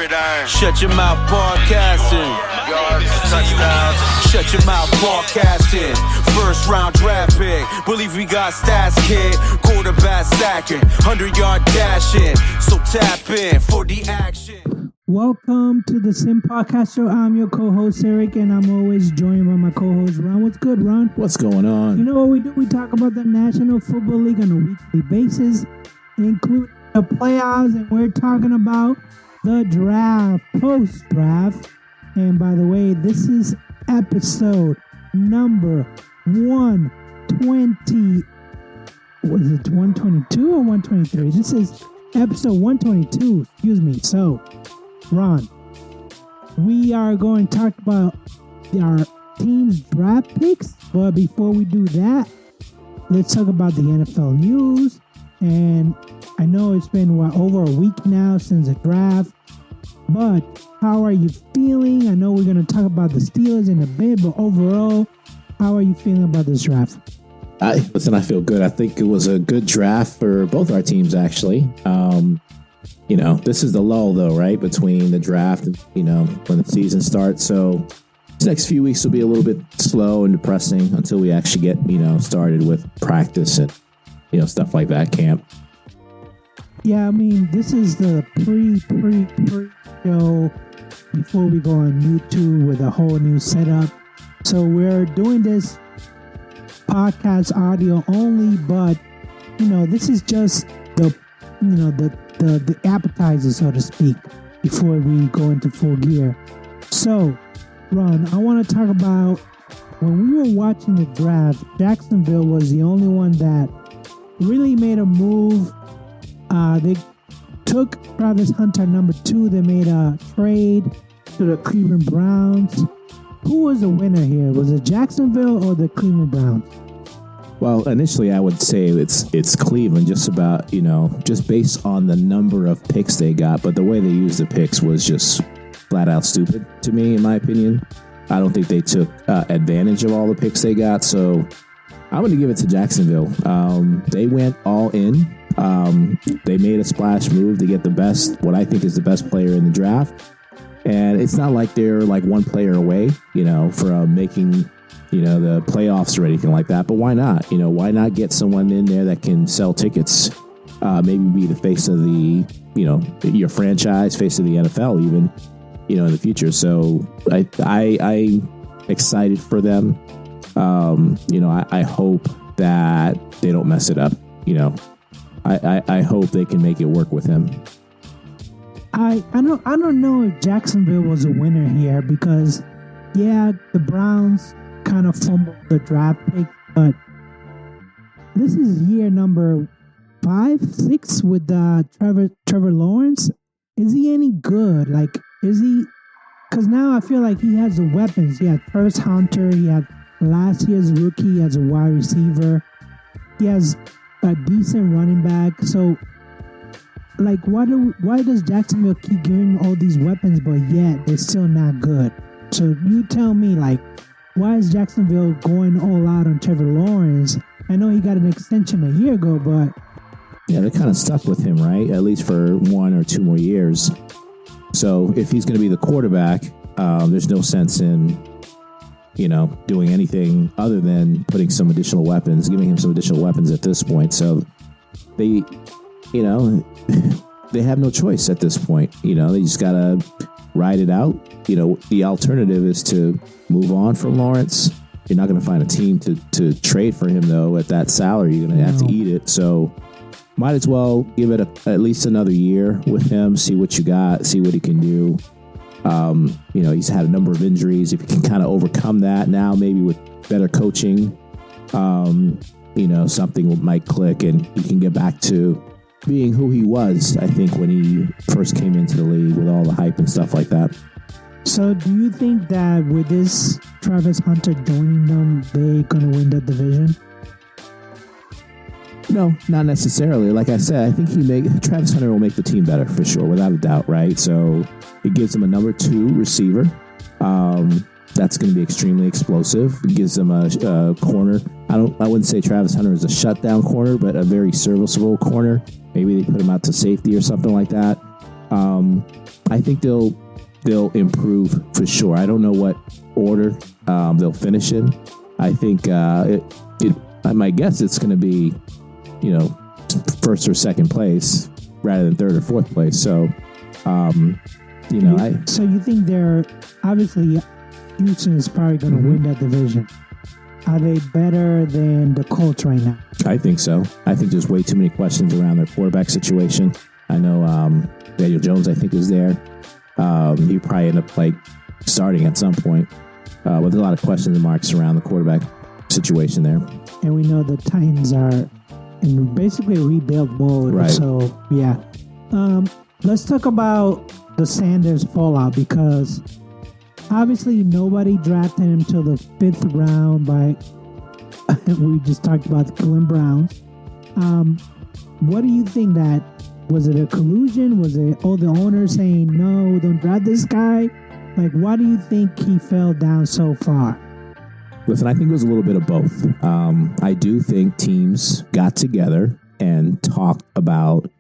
gridiron. Shut your mouth podcasting. Yards, touchdowns. Shut your mouth podcasting. First round draft pick. Believe we got stats, kid. Quarterback sacking. 100-yard dashing. So tap in for the action. Welcome to the Sim Podcast Show. I'm your co-host Eric, and I'm always joined by my co-host Ron. What's good, Ron? What's going on? You know what we do? We talk about the National Football League on a weekly basis, including the playoffs, and we're talking about the draft, post-draft. And by the way, this is episode number 120. Was it 122 or 123? This is episode 122. Excuse me. So, Ron, we are going to talk about our team's draft picks. But before we do that, let's talk about the NFL news. And I know it's been over a week now since the draft, but how are you feeling? I know we're going to talk about the Steelers in a bit, but overall, how are you feeling about this draft? I feel good. I think it was a good draft for both our teams, actually. This is the lull, though, right, between the draft and, when the season starts. So these next few weeks will be a little bit slow and depressing until we actually get, started with practice and, stuff like that, camp. Yeah, I mean, this is the pre-show before we go on YouTube with a whole new setup. So we're doing this podcast audio only, but, this is just the appetizer, so to speak, before we go into full gear. So, Ron, I want to talk about when we were watching the draft, Jacksonville was the only one that really made a move. They took Travis Hunter number 2. They made a trade to the Cleveland Browns. Who was the winner here? Was it Jacksonville or the Cleveland Browns? Well, initially, I would say it's Cleveland, just about, just based on the number of picks they got. But the way they used the picks was just flat out stupid to me, in my opinion. I don't think they took advantage of all the picks they got. So I'm going to give it to Jacksonville. They went all in. They made a splash move to get what I think is the best player in the draft. And it's not like they're like one player away, from making the playoffs or anything like that. But why not? Why not get someone in there that can sell tickets? Maybe be the face of the, your franchise, face of the NFL even, in the future. So I'm excited for them. I hope that they don't mess it up. I hope they can make it work with him. I don't know if Jacksonville was a winner here because, yeah, the Browns kind of fumbled the draft pick, but this is year number 5, 6 with Trevor Lawrence. Is he any good? Is he? Because now I feel like he has the weapons. He had Travis Hunter. He had last year's rookie as a wide receiver. He has a decent running back. So, why does Jacksonville keep giving all these weapons, but yet they're still not good? So you tell me, why is Jacksonville going all out on Trevor Lawrence? I know he got an extension a year ago, but yeah, they're kind of stuck with him, right? At least for 1 or 2 more years. So if he's going to be the quarterback, there's no sense in, doing anything other than putting some additional weapons, giving him some additional weapons at this point. So they have no choice at this point. They just got to ride it out. The alternative is to move on from Lawrence. You're not going to find a team to trade for him, though, at that salary. You're going to have to eat it. So might as well give it at least another year with him, see what you got, see what he can do. He's had a number of injuries. If you can kind of overcome that now, maybe with better coaching, something might click and he can get back to being who he was, I think, when he first came into the league with all the hype and stuff like that. So do you think that with this Travis Hunter joining them, they're going to win the division? No, not necessarily. Like I said, I think Travis Hunter will make the team better for sure, without a doubt, right? So it gives him a number 2 receiver. That's going to be extremely explosive. It gives them a corner. I wouldn't say Travis Hunter is a shutdown corner, but a very serviceable corner. Maybe they put him out to safety or something like that. I think they'll improve for sure. I don't know what order they'll finish in. I think my guess it's going to be, first or second place rather than third or fourth place. So, So you think they're obviously Houston is probably going to win that division. Are they better than the Colts right now? I think so. I think there's way too many questions around their quarterback situation. I know Daniel Jones, I think, is there. He probably end up starting at some point. But there's a lot of questions and marks around the quarterback situation there. And we know the Titans are in basically rebuild mode. Right. So, yeah. Let's talk about the Sanders fallout, because obviously nobody drafted him till the 5th round by, we just talked about the Cleveland Browns. What do you think that, was it a collusion? Was it, the owner saying, no, don't draft this guy? Why do you think he fell down so far? Listen, I think it was a little bit of both. I do think teams got together and talked about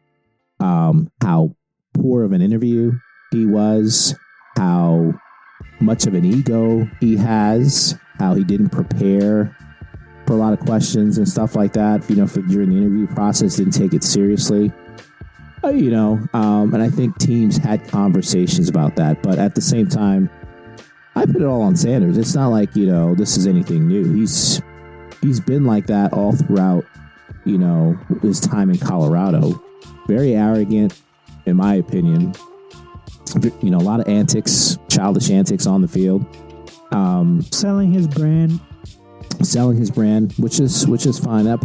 how poor of an interview he was, how much of an ego he has, how he didn't prepare for a lot of questions and stuff like that. During the interview process, didn't take it seriously. And I think teams had conversations about that. But at the same time, I put it all on Sanders. It's not like, this is anything new. He's been like that all throughout, his time in Colorado. Very arrogant, in my opinion. A lot of antics, childish antics on the field. Selling his brand, which is fine. Out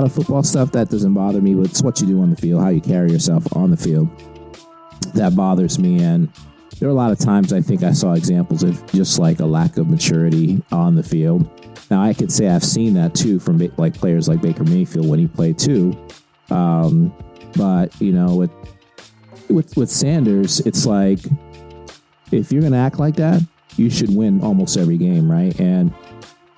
of football stuff, that doesn't bother me, but it's what you do on the field, how you carry yourself on the field. That bothers me. And there are a lot of times I think I saw examples of just a lack of maturity on the field. Now, I could say I've seen that too from players like Baker Mayfield when he played too. But, with Sanders, it's if you're going to act like that, you should win almost every game, right? And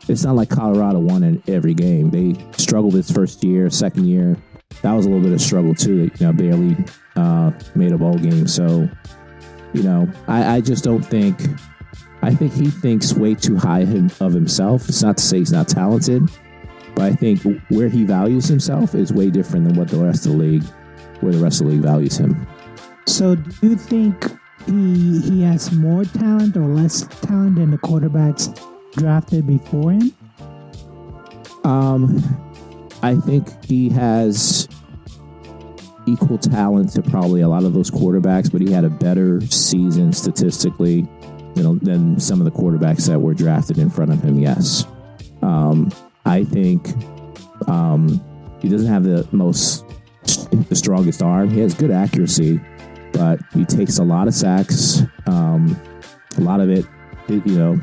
it's not like Colorado won in every game. They struggled this first year, second year. That was a little bit of struggle too. They, barely made a bowl game. So, I just don't think. I think he thinks way too high of himself. It's not to say he's not talented, but I think where he values himself is way different than what the rest of the league values him. So, do you think he has more talent or less talent than the quarterbacks drafted before him? I think he has equal talent to probably a lot of those quarterbacks, but he had a better season statistically, than some of the quarterbacks that were drafted in front of him. Yes. I think he doesn't have the strongest arm. He has good accuracy, but he takes a lot of sacks. A lot of it,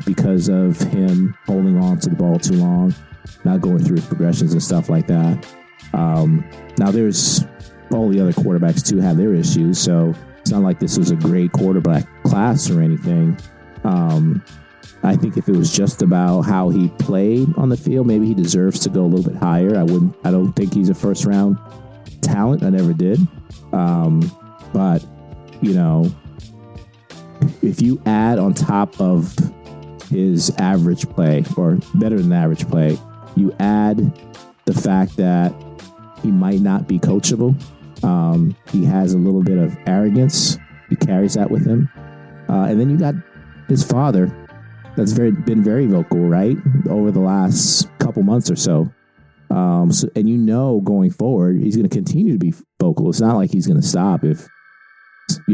because of him holding on to the ball too long, not going through his progressions and stuff like that. Now, there's all the other quarterbacks too have their issues, so it's not like this was a great quarterback class or anything. I think if it was just about how he played on the field, maybe he deserves to go a little bit higher. I don't think he's a first round talent. I never did. But, if you add on top of his average play, or better than average play, you add the fact that he might not be coachable. He has a little bit of arrogance. He carries that with him. And then you got his father that's been very vocal, right, over the last couple months or so. And going forward, he's going to continue to be vocal. It's not like he's going to stop if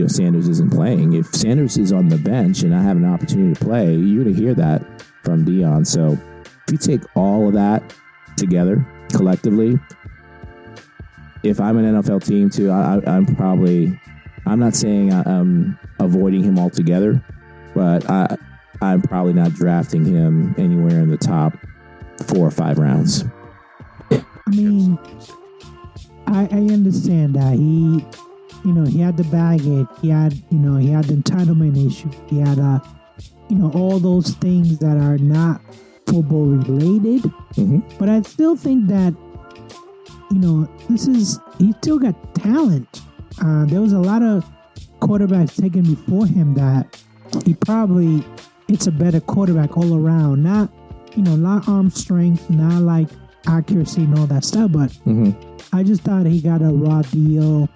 Sanders isn't playing. If Sanders is on the bench and I have an opportunity to play, you're going to hear that from Deion. So if you take all of that together collectively, if I'm an NFL team too, I'm not saying I'm avoiding him altogether, but I'm probably not drafting him anywhere in the top 4 or 5 rounds. I mean, I understand that he had the baggage, he had the entitlement issue, he had all those things that are not football related. Mm-hmm. But I still think that he still got talent. there was a lot of quarterbacks taken before him that it's a better quarterback all around. Not, not arm strength, not like accuracy and all that stuff, but I just thought he got a raw deal.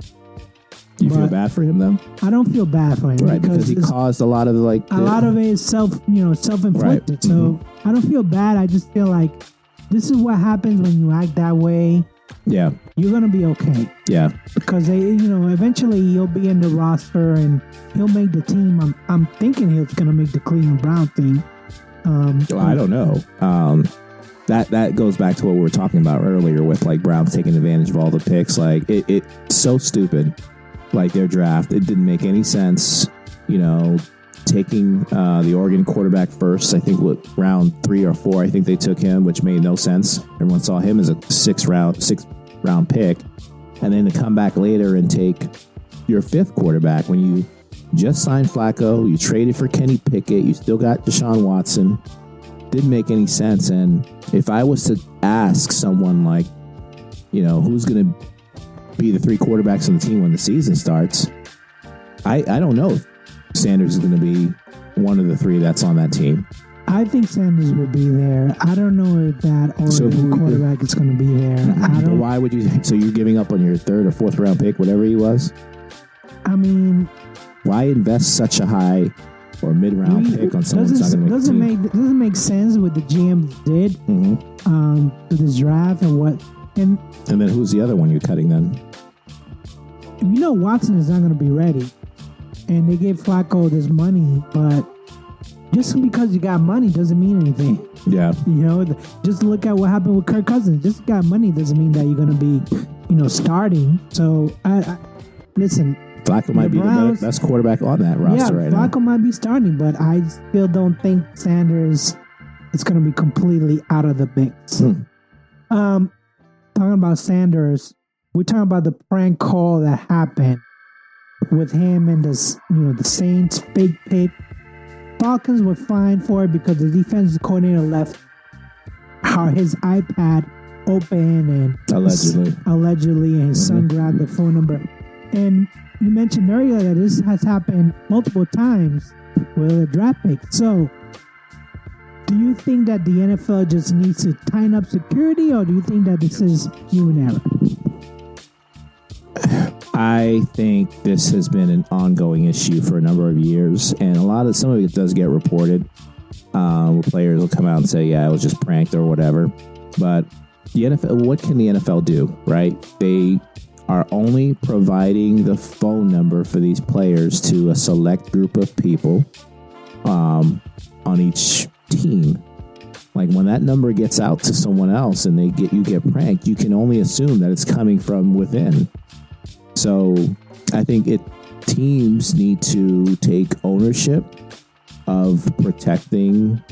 You feel bad for him though? I don't feel bad for him, right? Because he caused a lot of a lot of it is self-inflicted. Right. So I don't feel bad. I just feel like this is what happens when you act that way. Yeah, you're gonna be okay. Yeah, because eventually he'll be in the roster and he'll make the team. I'm thinking he's gonna make the Cleveland Brown team. Well, I don't know. That goes back to what we were talking about earlier with like Browns taking advantage of all the picks. Like it's so stupid. Like their draft, it didn't make any sense. Taking the Oregon quarterback first, I think round 3 or 4, I think they took him, which made no sense. Everyone saw him as a sixth round pick, and then to come back later and take your 5th quarterback when you just signed Flacco, you traded for Kenny Pickett, you still got Deshaun Watson. Didn't make any sense. And if I was to ask someone like, who's going to be the 3 quarterbacks on the team when the season starts, I don't know if Sanders is going to be one of the 3 that's on that team. I think Sanders will be there. I don't know if that Oregon quarterback is going to be there. Why would you? So you're giving up on your 3rd or 4th round pick, whatever he was? I mean, why invest such a high or mid-round pick on someone who's not going to make the team? Doesn't make sense what the GM did to this draft and what. And then who's the other one you're cutting then? Watson is not going to be ready. And they gave Flacco this money, but just because you got money doesn't mean anything. Yeah. Just look at what happened with Kirk Cousins. Just got money doesn't mean that you're going to be, starting. So, I listen. Flacco might be the best quarterback on that roster right now. Flacco might be starting, but I still don't think Sanders is going to be completely out of the mix. Talking about Sanders, we're talking about the prank call that happened with him and the Saints fake pick. Falcons were fined for it because the defensive coordinator left his iPad open and allegedly, and his son grabbed the phone number. And you mentioned earlier that this has happened multiple times with a draft pick. So, do you think that the NFL just needs to tighten up security, or do you think that this is human error? I think this has been an ongoing issue for a number of years, and some of it does get reported. Where players will come out and say, "Yeah, I was just pranked" or whatever. But the NFL, what can the NFL do, right? They are only providing the phone number for these players to a select group of people on each team. Like when that number gets out to someone else and you get pranked, you can only assume that it's coming from within. So I think teams need to take ownership of protecting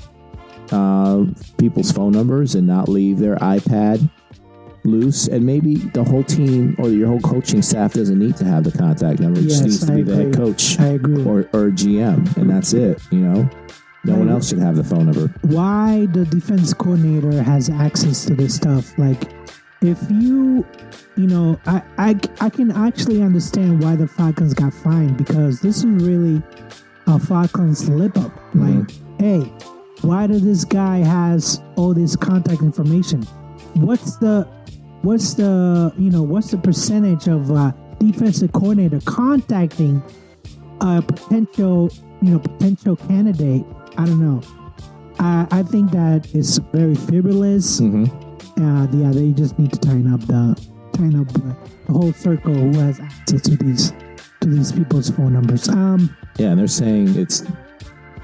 people's phone numbers and not leave their iPad loose. And maybe the whole team or your whole coaching staff doesn't need to have the contact number. It just needs to be the head coach or GM, and that's it. No one else should have the phone number. Why the defense coordinator has access to this stuff? Like, if I can actually understand why the Falcons got fined, because this is really a Falcons slip up. Like, hey, why does this guy has all this contact information? What's the percentage of defensive coordinator contacting a potential candidate? I don't know. I think that it's very frivolous. They just need to tighten up the whole circle who has access to these people's phone numbers. And they're saying it's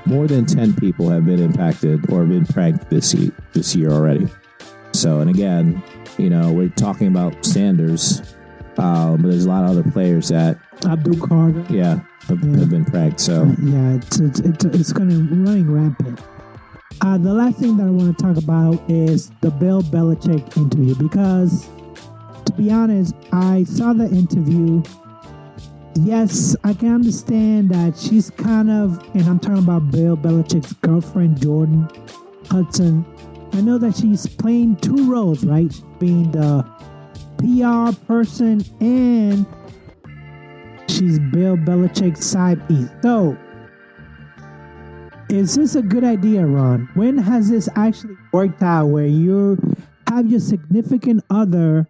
more than 10 people have been impacted or been pranked this year already. So, and again, we're talking about Sanders, but there's a lot of other players that Abdul Carter, have been pranked. So it's going to running rampant. The last thing that I want to talk about is the Bill Belichick interview, because to be honest, I saw the interview. Yes, I can understand that she's kind of, and I'm talking about Bill Belichick's girlfriend, Jordan Hudson. I know that she's playing 2 roles, right? Being the PR person and She's Bill Belichick's side piece. So, is this a good idea, Ron? When has this actually worked out where you have your significant other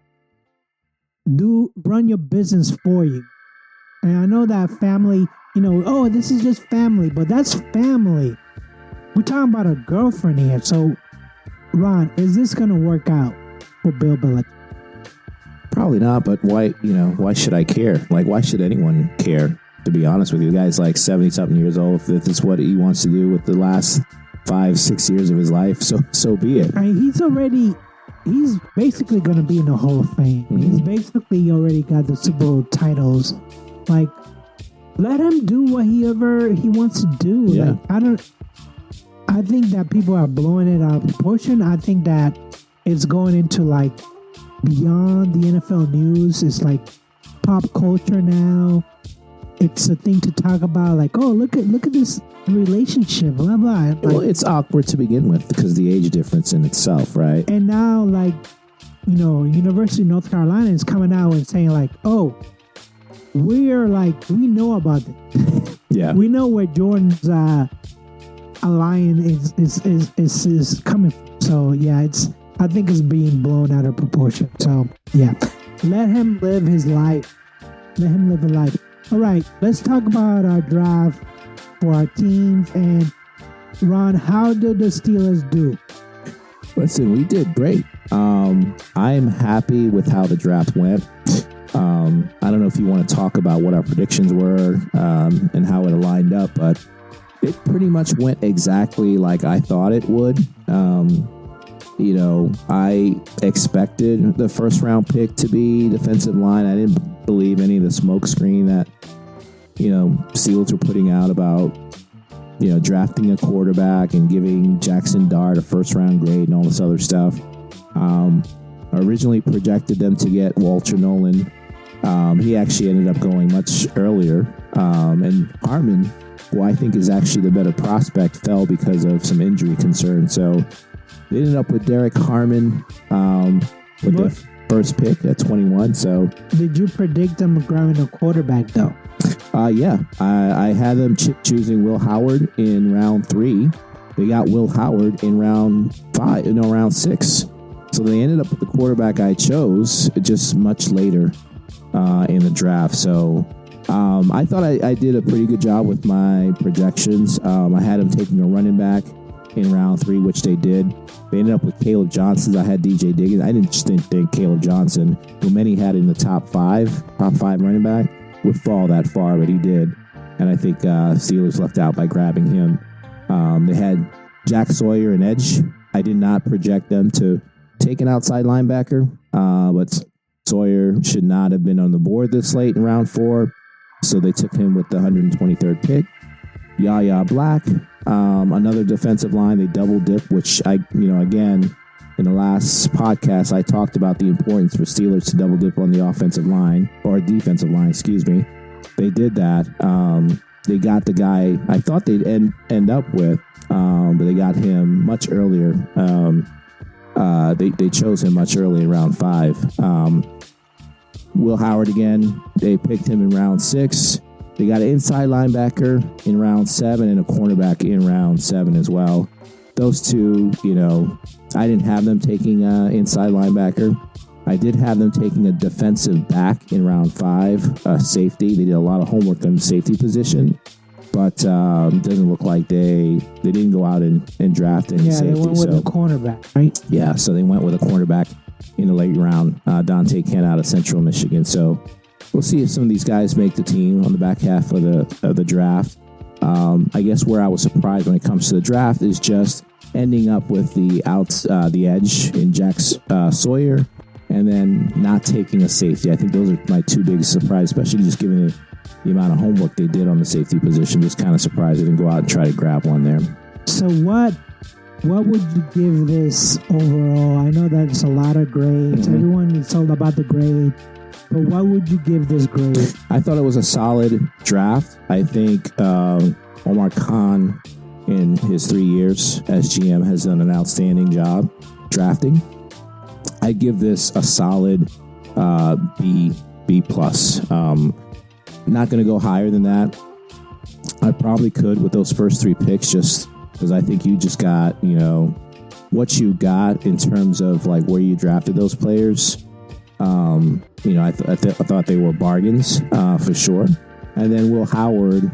run your business for you? And I know that family, oh, this is just family, but that's family. We're talking about a girlfriend here. So, Ron, is this going to work out for Bill Belichick? Probably not, but why should I care? Like, why should anyone care? To be honest with you, the guy's like 70-something years old. If this is what he wants to do with the last 5-6 years of his life, so be it. I mean, he's basically going to be in the Hall of Fame. Mm-hmm. He's basically already got the Super Bowl titles. Like, let him do whatever he wants to do. Yeah. Like, I think that people are blowing it out of proportion. I think that it's going into like beyond the NFL news. It's like pop culture now. It's a thing to talk about, like, oh, look at this relationship, blah blah. Like, well, it's awkward to begin with because the age difference in itself, right? And now, like, University of North Carolina is coming out and saying, like, oh, we know about it. Yeah, we know where Jordan's alliance is coming from. So yeah, I think it's being blown out of proportion. So yeah, let him live his life. Let him live a life. All right, let's talk about our draft for our teams. And Ron, how did the Steelers do? Listen, we did great. I'm happy with how the draft went. I don't know if you want to talk about what our predictions were and how it aligned up, but it pretty much went exactly like I thought it would. I expected the first round pick to be defensive line. I didn't believe any of the smoke screen that, Steelers were putting out about, drafting a quarterback and giving Jackson Dart a first round grade and all this other stuff. I originally projected them to get Walter Nolan. He actually ended up going much earlier. And Harmon, who I think is actually the better prospect, fell because of some injury concerns. So they ended up with Derek Harmon with their first pick at 21. So did you predict them grabbing a quarterback though? Yeah. I had them choosing Will Howard in round 3. They got Will Howard in round 6. So they ended up with the quarterback I chose just much later in the draft. So I thought I did a pretty good job with my projections. I had them taking a running back in round 3, which they did. They ended up with Caleb Johnson. I had DJ Diggins. I didn't think Caleb Johnson, who many had in the top 5 running back, would fall that far, but he did. And I think Steelers left out by grabbing him. They had Jack Sawyer and edge. I did not project them to take an outside linebacker, but Sawyer should not have been on the board this late in round 4, so they took him with the 123rd pick. Yaya Black, another defensive line. They double dip, which again, in the last podcast, I talked about the importance for Steelers to double dip on the offensive line, or defensive line, excuse me. They did that. They got the guy I thought they'd end up with, but they got him much earlier. They chose him much earlier in round 5. Will Howard again, they picked him in round 6. They got an inside linebacker in round 7 and a cornerback in round 7 as well. Those two, I didn't have them taking an inside linebacker. I did have them taking a defensive back in round 5, safety. They did a lot of homework on the safety position, but it doesn't look like they didn't go out and draft any safety. Yeah, they went with a cornerback, right? Yeah, so they went with a cornerback in the late round, Dante Kent out of Central Michigan. So we'll see if some of these guys make the team on the back half of the draft. I guess where I was surprised when it comes to the draft is just ending up with the edge in Jack Sawyer, and then not taking a safety. I think those are my two biggest surprises, especially just given the amount of homework they did on the safety position. Just kind of surprised they didn't go out and try to grab one there. So what would you give this overall? I know that it's a lot of grades. Mm-hmm. Everyone is all about the grade. But what would you give this grade? I thought it was a solid draft. I think Omar Khan, in his 3 years as GM, has done an outstanding job drafting. I give this a solid B plus. Not going to go higher than that. I probably could with those first 3 picks, just because I think you just got, what you got in terms of like where you drafted those players. I thought they were bargains for sure. And then Will Howard,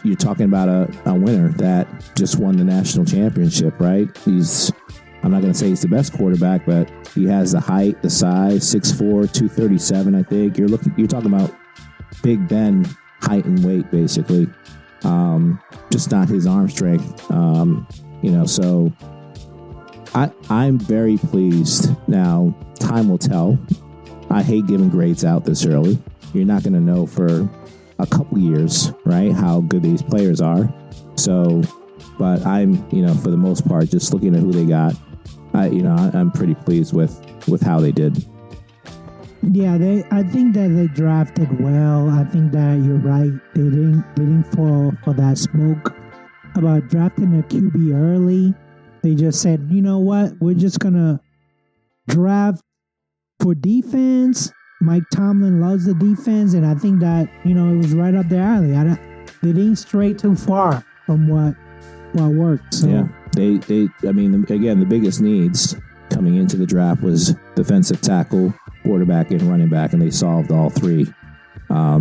you're talking about a winner that just won the national championship, right? I'm not going to say he's the best quarterback, but he has the height, the size, 6'4", 237, I think. You're talking about Big Ben height and weight, basically. Just not his arm strength. So I'm very pleased. Now, time will tell. I hate giving grades out this early. You're not going to know for a couple years, right, how good these players are. So, but I'm, for the most part, just looking at who they got, I'm pretty pleased with how they did. Yeah, I think that they drafted well. I think that you're right. They didn't fall for that smoke about drafting a QB early. They just said, you know what, we're just gonna draft for defense. Mike Tomlin loves the defense, and I think that it was right up their alley. They didn't stray too far from what worked. So. Yeah, they. Again, the biggest needs coming into the draft was defensive tackle, quarterback, and running back, and they solved all 3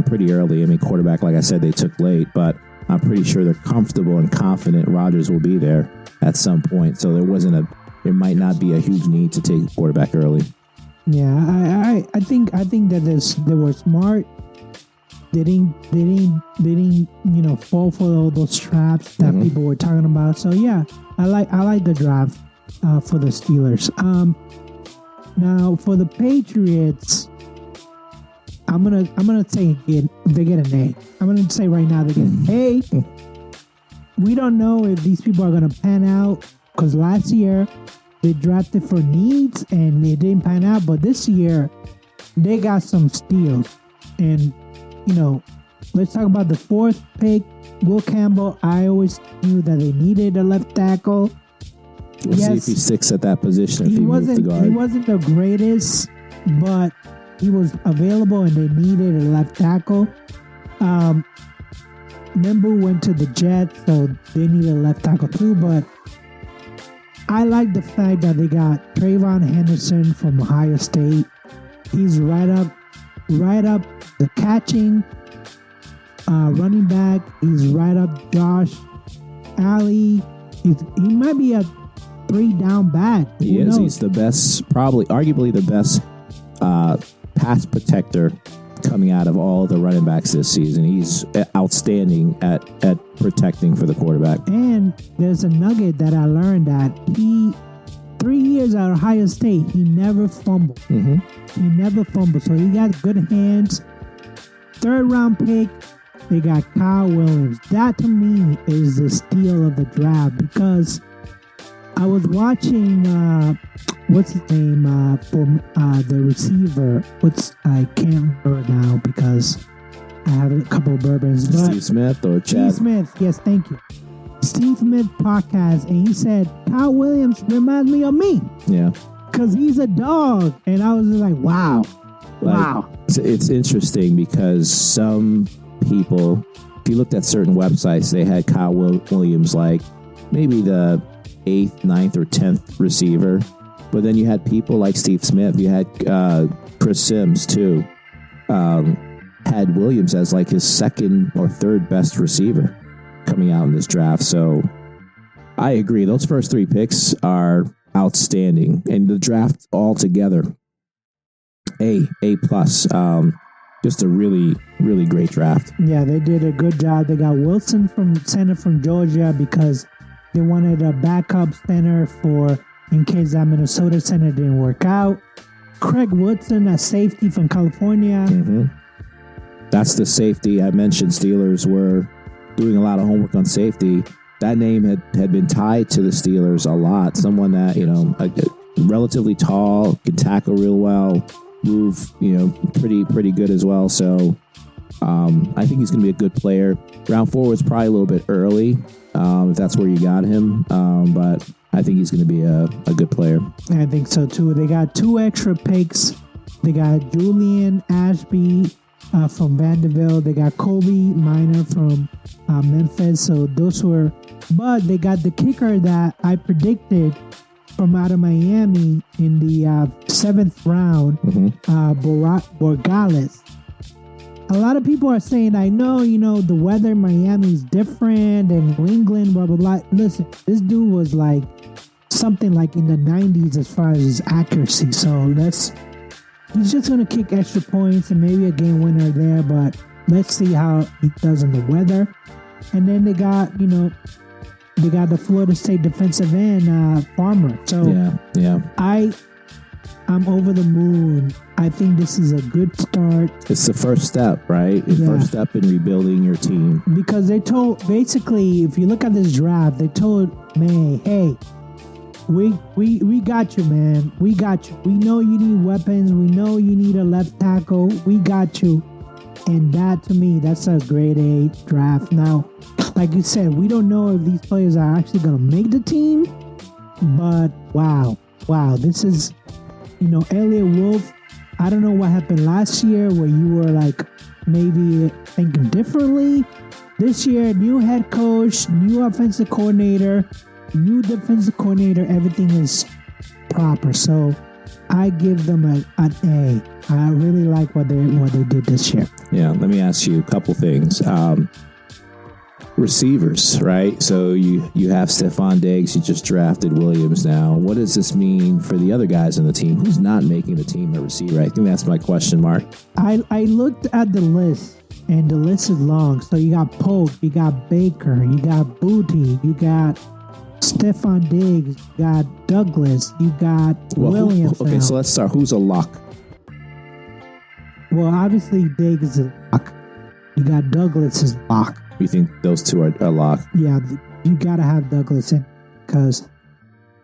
pretty early. Quarterback, like I said, they took late, but I'm pretty sure they're comfortable and confident Rodgers will be there at some point. So there might not be a huge need to take a quarterback early. Yeah, I think that they were smart. They didn't fall for all those traps that people were talking about. So yeah, I like the draft for the Steelers. Now for the Patriots, I'm gonna say they get an A. I'm gonna say right now they get an A. We don't know if these people are gonna pan out, because last year they drafted for needs and it didn't pan out. But this year they got some steals, and let's talk about the 4th pick, Will Campbell. I always knew that they needed a left tackle. We'll see if he sticks at that position. If he moves the guard. He wasn't the greatest, but he was available, and they needed a left tackle. Membu went to the Jets, so they needed a left tackle too. But I like the fact that they got Trayvon Henderson from Ohio State. He's right up the catching running back. He's right up Josh Allen. He might be a 3-down back. He is. He's the best, arguably the best pass protector coming out of all the running backs this season. He's outstanding at protecting for the quarterback. And there's a nugget that I learned, that 3 years at Ohio State, he never fumbled. He never fumbled, so he got good hands. 3rd round pick, they got Kyle Williams. That to me is the steal of the draft, because I was watching what's his name for the receiver. I can't remember now because I have a couple of bourbons. But Steve Smith or Chad? Steve Smith, yes, thank you. Steve Smith podcast, and he said Kyle Williams reminds me of me. Yeah, because he's a dog, and I was just like, wow. It's interesting because some people, if you looked at certain websites, they had Kyle Williams like maybe the 8th, 9th, or 10th receiver. But then you had people like Steve Smith. You had Chris Sims, too. Had Williams as like his 2nd or 3rd best receiver coming out in this draft. So I agree. Those first 3 picks are outstanding. And the draft altogether, A+. Just a really, really great draft. Yeah, they did a good job. They got Wilson from center from Georgia because they wanted a backup center in case that Minnesota center didn't work out. Craig Woodson, a safety from California. That's the safety. I mentioned Steelers were doing a lot of homework on safety. That name had been tied to the Steelers a lot. Someone that, relatively tall, can tackle real well, move, pretty good as well. So I think he's going to be a good player. Round 4 was probably a little bit early, if that's where you got him. But I think he's going to be a good player. I think so too. They got 2 extra picks. They got Julian Ashby from Vanderbilt. They got Kobe Minor from Memphis. So those were, but they got the kicker that I predicted from out of Miami in the 7th round, Borgales. A lot of people are saying, I know, the weather in Miami is different and New England, blah, blah, blah. Listen, this dude was like something like in the 90s as far as his accuracy. So he's just going to kick extra points and maybe a game winner there, but let's see how he does in the weather. And then they got the Florida State defensive end, Farmer. So yeah. I'm over the moon. I think this is a good start. It's the first step, right? The first step in rebuilding your team. Because they told, basically, if you look at this draft, they told May, hey, we got you, man. We got you. We know you need weapons. We know you need a left tackle. We got you. And that, to me, that's a grade A draft. Now, like you said, we don't know if these players are actually going to make the team. But, wow. This is, Elliot Wolf. I don't know what happened last year where you were like maybe thinking differently. This year, new head coach, new offensive coordinator, new defensive coordinator, everything is proper. So I give them an A. I really like what they did this year. Yeah, let me ask you a couple things. Receivers, right? So you have Stephon Diggs, you just drafted Williams now. What does this mean for the other guys on the team? Who's not making the team a receiver? I think that's my question mark. I looked at the list, and the list is long. So you got Polk, you got Baker, you got Booty, you got Stephon Diggs, you got Douglas, you got Williams. Okay, so let's start. Who's a lock? Well, obviously Diggs is a lock. You got Douglas is lock. You think those two are a lock? Yeah, you got to have Douglas in, because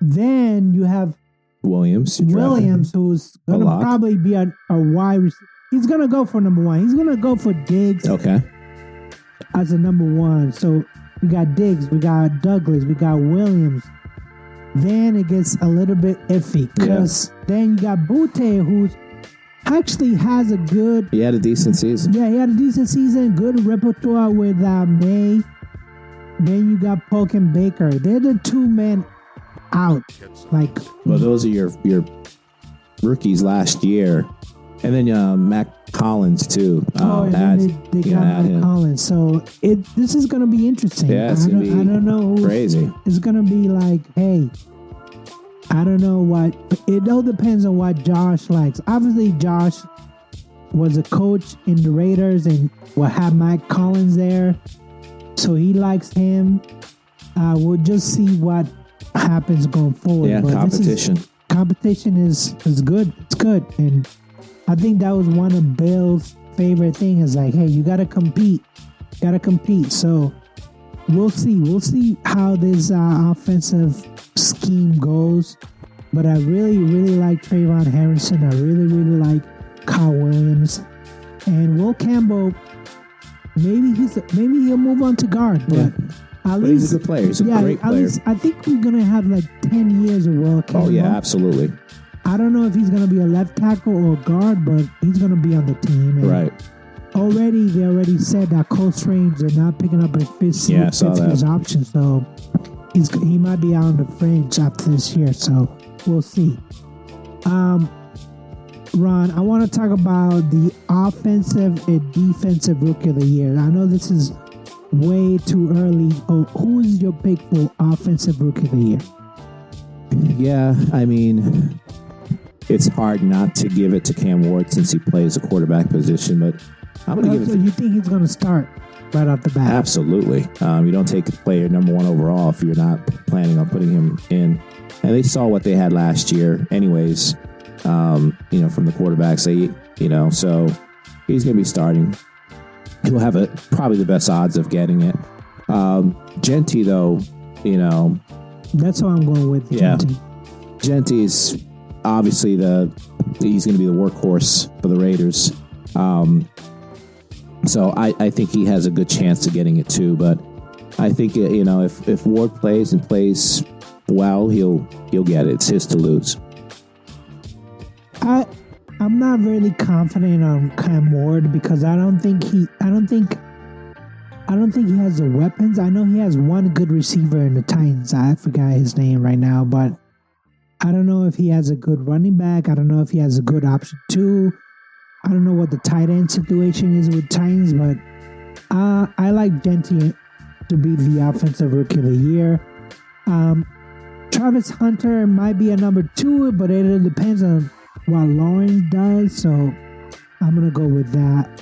then you have Williams, who's going to probably be a wide receiver. He's going to go for number one. He's going to go for Diggs as a number one. So we got Diggs, we got Douglas, we got Williams. Then it gets a little bit iffy, because then you got Butte, who's actually has a good... He had a decent season. Yeah, he had a decent season. Good repertoire with May. Then you got Polk and Baker. They're the two men out. Well, those are your rookies last year. And then Mac Collins, too. They got Mac Collins. So this is going to be interesting. Yeah, it's going to be crazy. It's going to be like, hey... I don't know what. It all depends on what Josh likes. Obviously, Josh was a coach in the Raiders and will have Mike Collins there, so he likes him. We'll just see what happens going forward. Yeah, but competition is good. It's good, and I think that was one of Bill's favorite things. Is like, hey, you got to compete. So we'll see how this offensive scheme goes, but I really like Trayvon Harrison. I really like Kyle Williams, and Will Campbell. Maybe he'll move on to guard, but at least he's a good player. He's a great player. I think we're gonna have like 10 years of Will Campbell. Oh yeah, absolutely. I don't know if he's gonna be a left tackle or guard, but he's gonna be on the team. And right. They already said that Cole Strange are not picking up his option, so he might be out on the fringe after this year. So we'll see. Ron, I want to talk about the offensive and defensive rookie of the year. I know this is way too early. Who is your pick for offensive rookie of the year? Yeah, I mean, it's hard not to give it to Cam Ward since he plays a quarterback position, but I'm going to give it to... You think he's going to start right off the bat? Absolutely. You don't take a player number one overall if you're not planning on putting him in. And they saw what they had last year anyways, from the quarterbacks. So he's going to be starting. He'll have probably the best odds of getting it. Genty, though, That's what I'm going with, Genty. Genty is obviously he's going to be the workhorse for the Raiders. So I think he has a good chance of getting it too. But I think if Ward plays and plays well, he'll get it. It's his to lose. I'm not really confident on Cam Ward because I don't think he has the weapons. I know he has one good receiver in the Titans. I forgot his name right now, but I don't know if he has a good running back. I don't know if he has a good option too. I don't know what the tight end situation is with Titans, but I like Gentry to be the offensive rookie of the year. Travis Hunter might be a number 2, but it depends on what Lawrence does, so I'm going to go with that.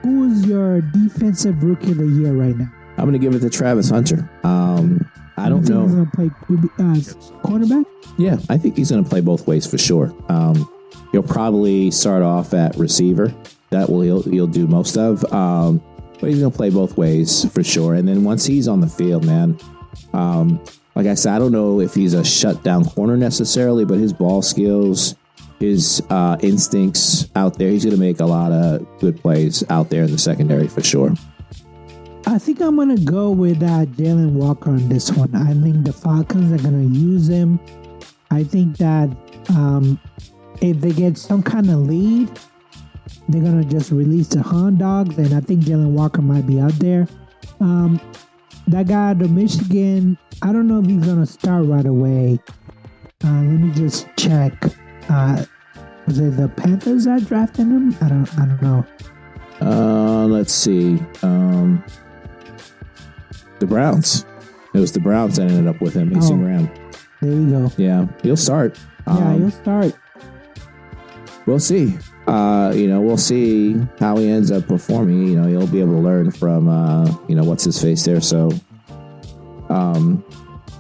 Who is your defensive rookie of the year right now? I'm going to give it to Travis Hunter. I don't know. He's going to play cornerback? Yeah, I think he's going to play both ways for sure. He'll probably start off at receiver. That he'll do most of. But he's going to play both ways for sure. And then once he's on the field, man, like I said, I don't know if he's a shutdown corner necessarily, but his ball skills, his instincts out there, he's going to make a lot of good plays out there in the secondary for sure. I think I'm going to go with Jalen Walker on this one. I think the Falcons are going to use him. I think that if they get some kind of lead, they're going to just release the Hound Dogs, and I think Jalen Walker might be out there. That guy, the Michigan, I don't know if he's going to start right away. Let me just check. Was it the Panthers that drafted him? I don't know. Let's see. The Browns. It was the Browns that ended up with him, Mason Graham. There you go. Yeah, he'll start. He'll start. We'll see. We'll see how he ends up performing. He'll be able to learn from, what's his face there. So,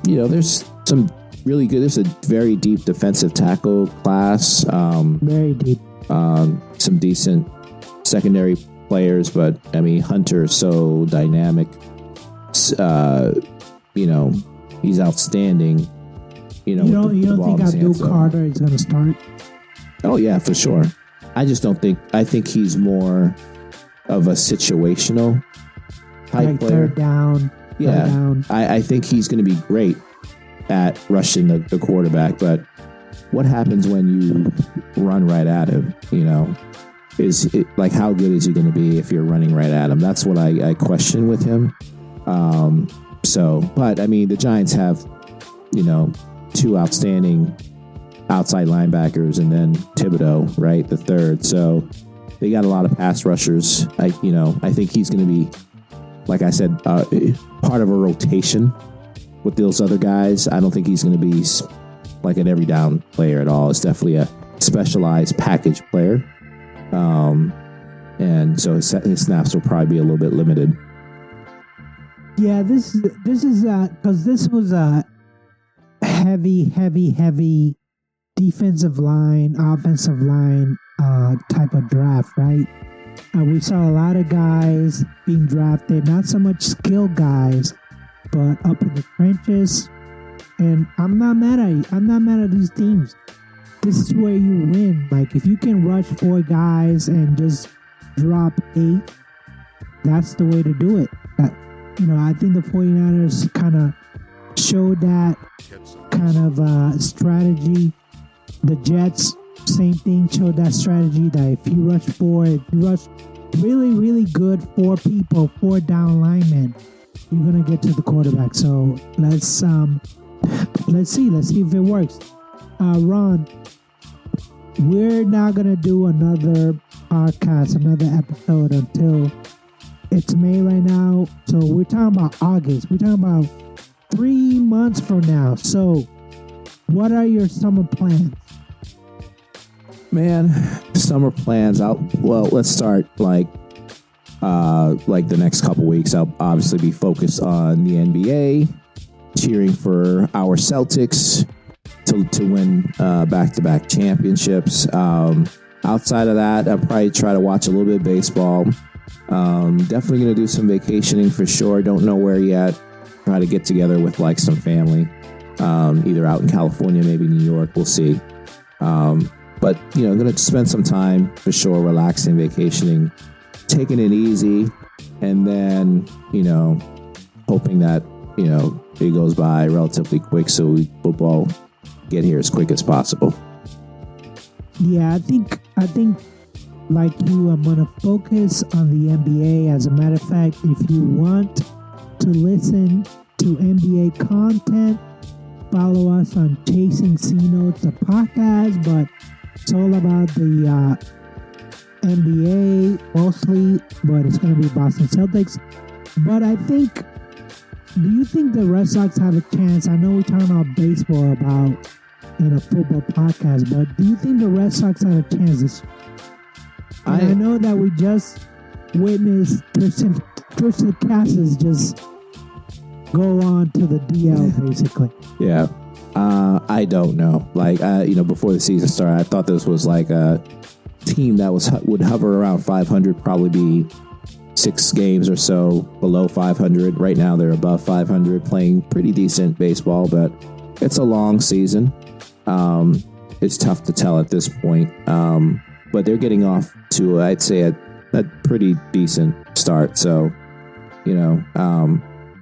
there's some really good. There's a very deep defensive tackle class. Very deep. Some decent secondary players, but I mean, Hunter's so dynamic. He's outstanding. You don't think Abdul Carter is going to start? Oh yeah, for sure. I just don't think. I think he's more of a situational type player. Third down. Yeah, third down. I think he's going to be great at rushing the quarterback. But what happens when you run right at him? Is it, like, how good is he going to be if you're running right at him? That's what I question with him. But I mean, the Giants have, 2 outstanding outside linebackers, and then Thibodeau, right, the third. So they got a lot of pass rushers. I think he's going to be, like I said, part of a rotation with those other guys. I don't think he's going to be like an every down player at all. It's definitely a specialized package player. And so his snaps will probably be a little bit limited. Yeah, this is because this was a heavy defensive line, offensive line type of draft, right? We saw a lot of guys being drafted, not so much skilled guys, but up in the trenches. And I'm not mad at you. I'm not mad at these teams. This is where you win. Like, if you can rush 4 guys and just drop 8, that's the way to do it. I think the 49ers kind of showed that kind of strategy. The Jets, same thing, showed that strategy that if you rush 4, if you rush really, really good 4 people, 4 down linemen, you're going to get to the quarterback. So let's see if it works. Ron, we're not going to do another podcast, another episode until it's May right now. So we're talking about August. We're talking about 3 months from now. So what are your summer plans? Man, summer plans. Let's start like the next couple weeks. I'll obviously be focused on the NBA, cheering for our Celtics to win back-to-back championships. Outside of that, I'll probably try to watch a little bit of baseball. Definitely going to do some vacationing for sure. Don't know where yet. Try to get together with like some family, either out in California, maybe New York. We'll see. But going to spend some time for sure, relaxing, vacationing, taking it easy, and then hoping that it goes by relatively quick so football get here as quick as possible. Yeah, I think I think, like you, I'm gonna focus on the NBA. As a matter of fact, if you want to listen to NBA content, follow us on Chasing C Notes, the podcast. But it's all about the NBA mostly, but it's gonna be Boston Celtics. But I think, do you think the Red Sox have a chance? I know we're talking about baseball in a football podcast, but do you think the Red Sox have a chance this year? I know that we just witnessed Tristan Casas just go on to the DL, basically. Yeah. I don't know. Like, before the season started, I thought this was like a team that would hover around 500, probably be 6 games or so below 500. Right now, they're above 500, playing pretty decent baseball, but it's a long season. It's tough to tell at this point. But they're getting off to, I'd say, a pretty decent start. So,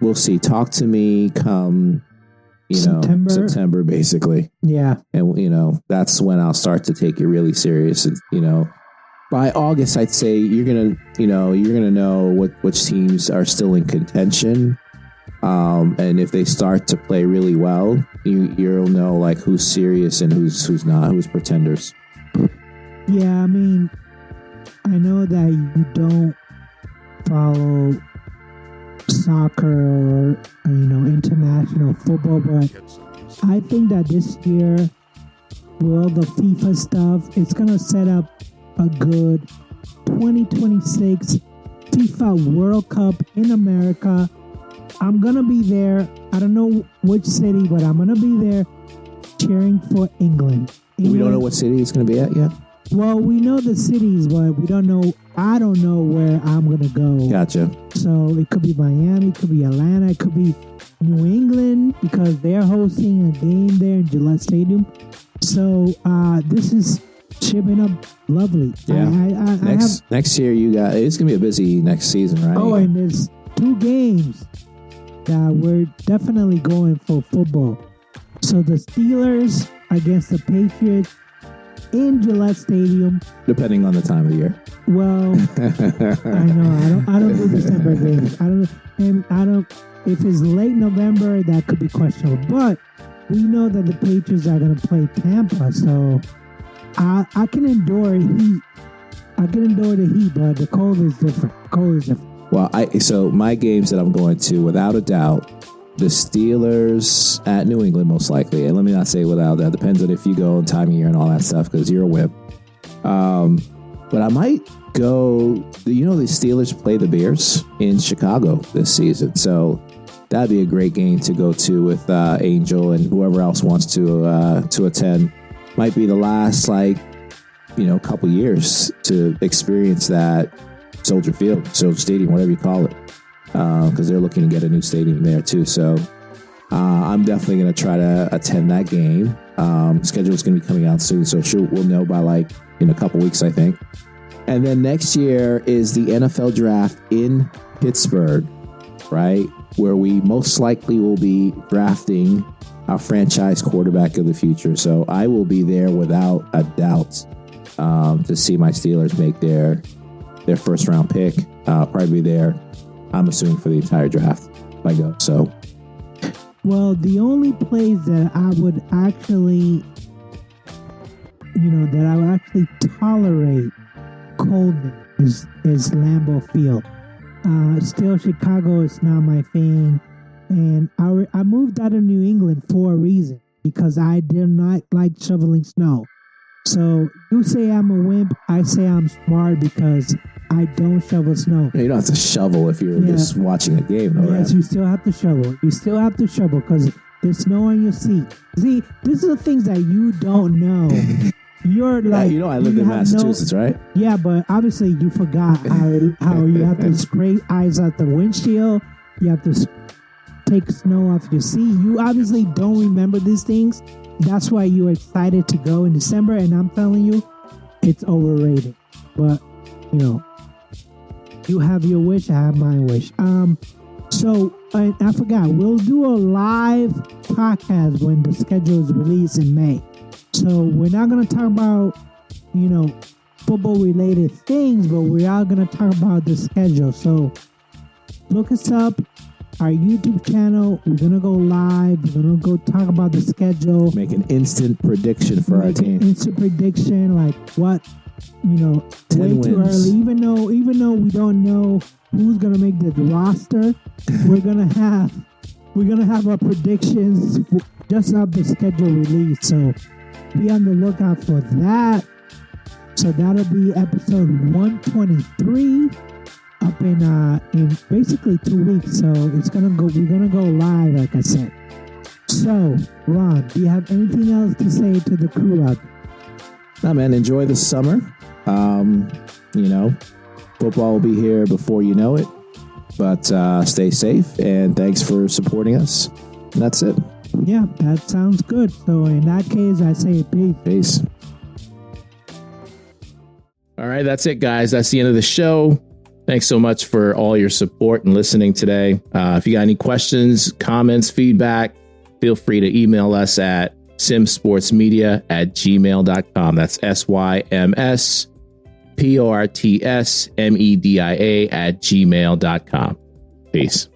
we'll see. Talk to me come, September, basically. Yeah. And, that's when I'll start to take it really serious. And, by August, I'd say you're going to know which teams are still in contention. And if they start to play really well, you'll know like who's serious and who's not, who's pretenders. Yeah, I mean, I know that you don't follow soccer or international football, but I think that this year, with all the FIFA stuff, it's gonna set up a good 2026 FIFA World Cup in America. I'm gonna be there. I don't know which city, but I'm gonna be there cheering for England. We don't know what city it's gonna be at yet. Well, we know the cities, but we don't know. I don't know where I'm gonna go. Gotcha. So it could be Miami, it could be Atlanta, it could be New England because they're hosting a game there in Gillette Stadium. So this is shaping up lovely. Yeah. Next year it's gonna be a busy next season, right? Oh, and there's 2 games that we're definitely going for football. So the Steelers against the Patriots in Gillette Stadium. Depending on the time of the year. Well, I know I don't do December games. I don't. If it's late November, that could be questionable. But we know that the Patriots are going to play Tampa, so I can endure heat. I can endure the heat, but the cold is different. Well, so my games that I'm going to, without a doubt, the Steelers at New England, most likely. And let me not say without that. Depends on if you go and time of year and all that stuff, because you're a wimp. But I might go, the Steelers play the Bears in Chicago this season. So that'd be a great game to go to with Angel and whoever else wants to attend. Might be the last, couple years to experience that Soldier Stadium, whatever you call it. Because they're looking to get a new stadium there too. So I'm definitely going to try to attend that game. Schedule is going to be coming out soon, so we'll know by in a couple weeks, I think. And then next year is the NFL draft in Pittsburgh, right? Where we most likely will be drafting our franchise quarterback of the future. So I will be there without a doubt to see my Steelers make their first round pick. Probably be there, I'm assuming, for the entire draft if I go. So, well, the only place that I would actually, tolerate coldness is Lambeau Field. Still, Chicago is not my thing, and I moved out of New England for a reason because I did not like shoveling snow. So you say I'm a wimp, I say I'm smart because I don't shovel snow. You don't have to shovel if you're just watching a game, though, yes, right? you still have to shovel. You still have to shovel because there's snow on your seat. See, this is the things that you don't know. You're like, I lived in Massachusetts, right? Yeah, but obviously you forgot how you have to scrape ice out the windshield. You have to take snow off your seat. You obviously don't remember these things. That's why you're excited to go in December, and I'm telling you, it's overrated. But you have your wish, I have my wish. So I forgot, we'll do a live podcast when the schedule is released in May. So we're not going to talk about, football related things, but we are going to talk about the schedule. So look us up, our YouTube channel. We're going to go live. We're going to go talk about the schedule. Make an instant prediction for our team. Instant prediction, like what, 10 way wins. too early. Even though we don't know who's going to make the roster, we're going to have our predictions just off the schedule release. So be on the lookout for that. So that'll be episode 123 up in basically 2 weeks. So we're gonna go live, like I said. So Ron, do you have anything else to say to the crew out there? Nah, man, enjoy the summer. Football will be here before you know it. But stay safe, and thanks for supporting us. And that's it. Yeah, that sounds good. So in that case, I say peace. Peace. All right, that's it, guys. That's the end of the show. Thanks so much for all your support and listening today. If you got any questions, comments, feedback, feel free to email us at simsportsmedia@gmail.com. That's SYMSPORTSMEDIA@gmail.com. Peace.